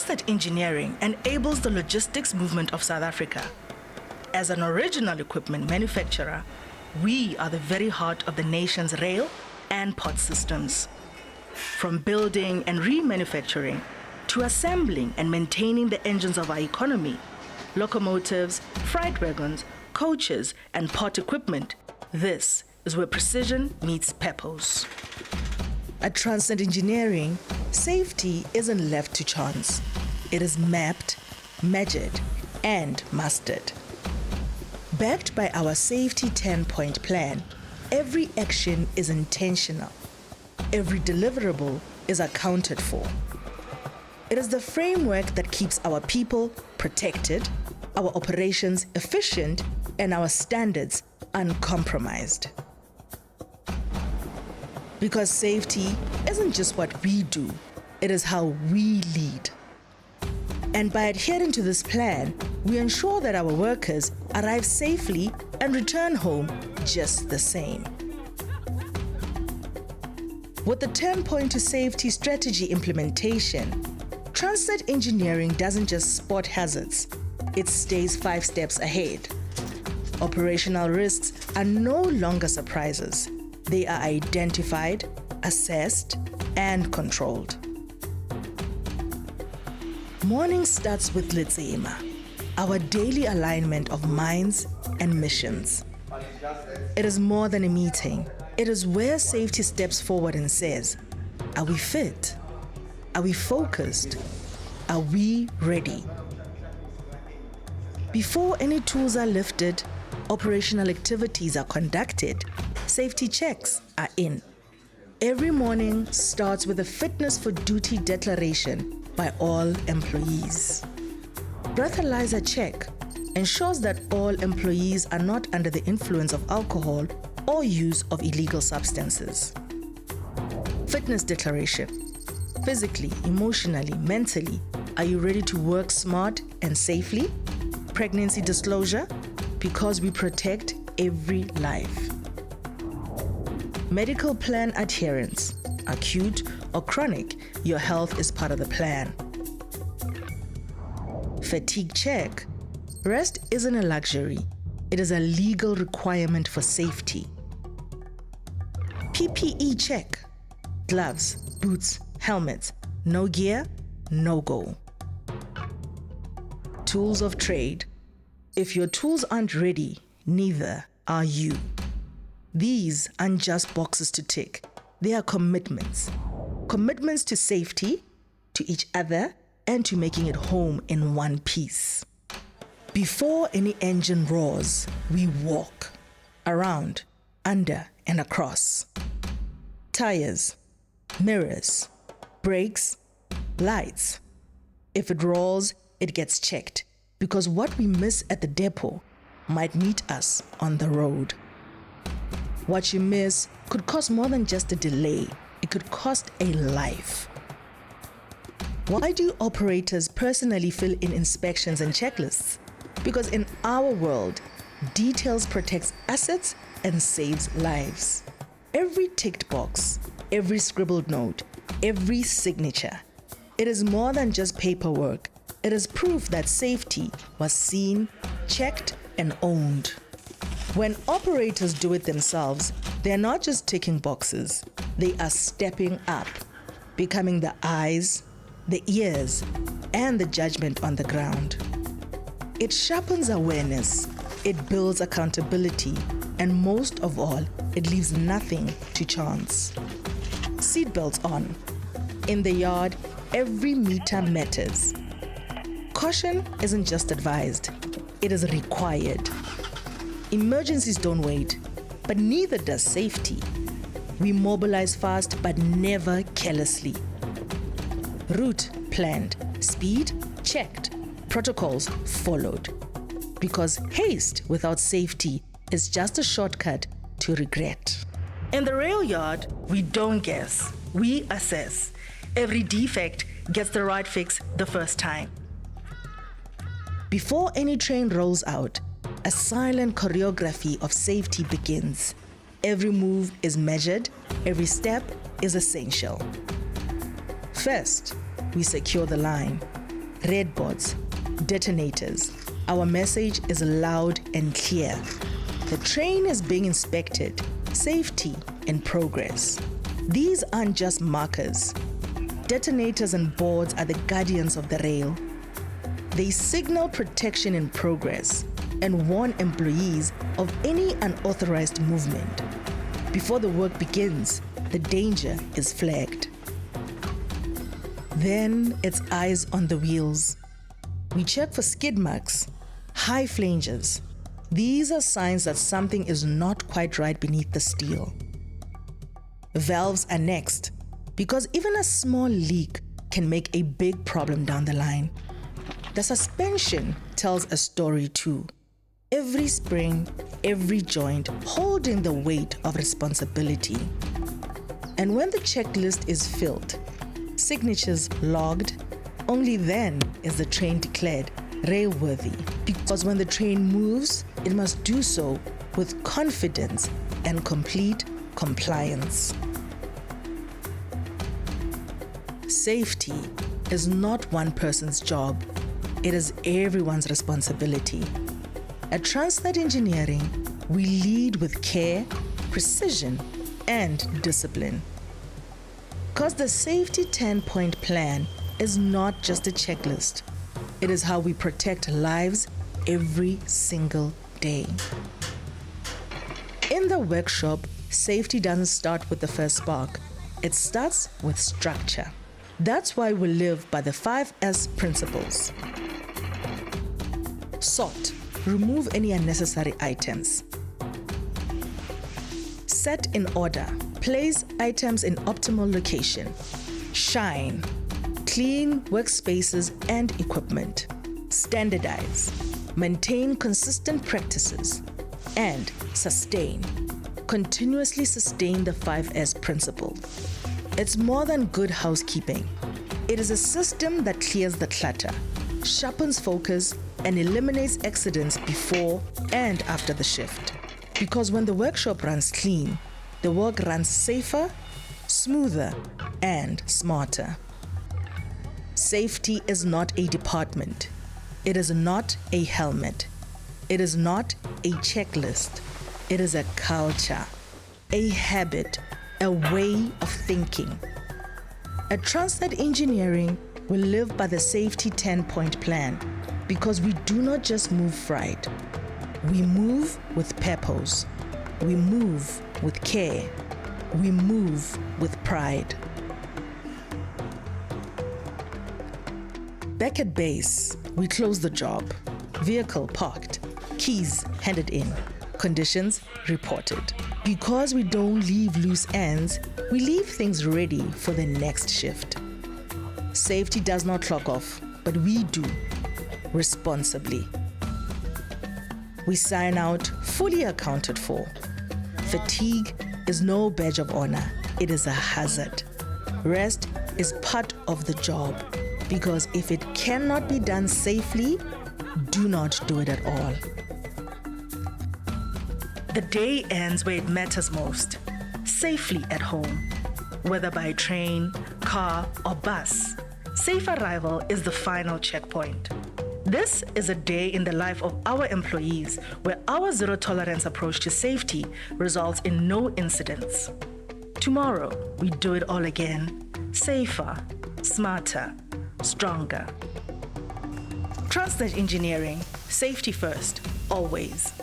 Transnet Engineering enables the logistics movement of South Africa. As an original equipment manufacturer, we are the very heart of the nation's rail and port systems. From building and remanufacturing to assembling and maintaining the engines of our economy, locomotives, freight wagons, coaches, and port equipment, this is where precision meets purpose. At Transnet Engineering, safety isn't left to chance. It is mapped, measured, and mastered. Backed by our safety 10-point plan, every action is intentional. Every deliverable is accounted for. It is the framework that keeps our people protected, our operations efficient, and our standards uncompromised. Because safety isn't just what we do, it is how we lead. And by adhering to this plan, we ensure that our workers arrive safely and return home just the same. With the 10-point to safety strategy implementation, Transnet Engineering doesn't just spot hazards, it stays 5 steps ahead. Operational risks are no longer surprises. They are identified, assessed, and controlled. Morning starts with Letsema, our daily alignment of minds and missions. It is more than a meeting. It is where safety steps forward and says, are we fit? Are we focused? Are we ready? Before any tools are lifted, operational activities are conducted, safety checks are in. Every morning starts with a fitness for duty declaration by all employees. Breathalyzer check ensures that all employees are not under the influence of alcohol or use of illegal substances. Fitness declaration. Physically, emotionally, mentally, are you ready to work smart and safely? Pregnancy disclosure, because we protect every life. Medical plan adherence, acute or chronic, your health is part of the plan. Fatigue check, rest isn't a luxury, it is a legal requirement for safety. PPE check, gloves, boots, helmets, no gear, no go. Tools of trade, if your tools aren't ready, neither are you. These aren't just boxes to tick, they are commitments. Commitments to safety, to each other, and to making it home in one piece. Before any engine roars, we walk around, under, and across. Tires, mirrors, brakes, lights. If it rolls, it gets checked, because what we miss at the depot might meet us on the road. What you miss could cost more than just a delay. It could cost a life. Why do operators personally fill in inspections and checklists? Because in our world, details protects assets and saves lives. Every ticked box, every scribbled note, every signature. It is more than just paperwork. It is proof that safety was seen, checked, and owned. When operators do it themselves, they're not just ticking boxes. They are stepping up, becoming the eyes, the ears, and the judgment on the ground. It sharpens awareness, it builds accountability, and most of all, it leaves nothing to chance. Seatbelts on. In the yard, every meter matters. Caution isn't just advised, it is required. Emergencies don't wait, but neither does safety. We mobilize fast, but never carelessly. Route planned, speed checked, protocols followed. Because haste without safety is just a shortcut to regret. In the rail yard, we don't guess, we assess. Every defect gets the right fix the first time. Before any train rolls out, a silent choreography of safety begins. Every move is measured, every step is essential. First, we secure the line. red boards, detonators. Our message is loud and clear. The train is being inspected. Safety in progress. These aren't just markers. Detonators and boards are the guardians of the rail. They signal protection in progress and warn employees of any unauthorized movement. Before the work begins, the danger is flagged. Then it's eyes on the wheels. We check for skid marks, high flanges. These are signs that something is not quite right beneath the steel. Valves are next, because even a small leak can make a big problem down the line. The suspension tells a story too. Every spring, every joint holding the weight of responsibility. And when the checklist is filled, signatures logged, only then is the train declared railworthy. Because when the train moves, it must do so with confidence and complete compliance. Safety is not one person's job. It is everyone's responsibility. At Transnet Engineering, we lead with care, precision, and discipline. Because the safety 10-point plan is not just a checklist. It is how we protect lives every single day. In the workshop, safety doesn't start with the first spark. It starts with structure. That's why we live by the 5S principles. Sort. Remove any unnecessary items. Set in order. Place items in optimal location. Shine. Clean workspaces and equipment. Standardize. Maintain consistent practices. And sustain. Continuously sustain the 5S principle. It's more than good housekeeping. It is a system that clears the clutter, sharpens focus, and eliminates accidents before and after the shift. Because when the workshop runs clean, the work runs safer, smoother, and smarter. Safety is not a department. It is not a helmet. It is not a checklist. It is a culture, a habit, a way of thinking. At Transnet Engineering, we live by the safety 10-point plan because we do not just move right. We move with purpose. We move with care. We move with pride. Back at base, we close the job. Vehicle parked. Keys handed in. Conditions reported. Because we don't leave loose ends, we leave things ready for the next shift. Safety does not clock off, but we do, responsibly. We sign out fully accounted for. Fatigue is no badge of honor, it is a hazard. Rest is part of the job, because if it cannot be done safely, do not do it at all. The day ends where it matters most, safely at home. Whether by train, car, or bus, safe arrival is the final checkpoint. This is a day in the life of our employees where our zero-tolerance approach to safety results in no incidents. Tomorrow, we do it all again, safer, smarter, stronger. Transnet Engineering, safety first, always.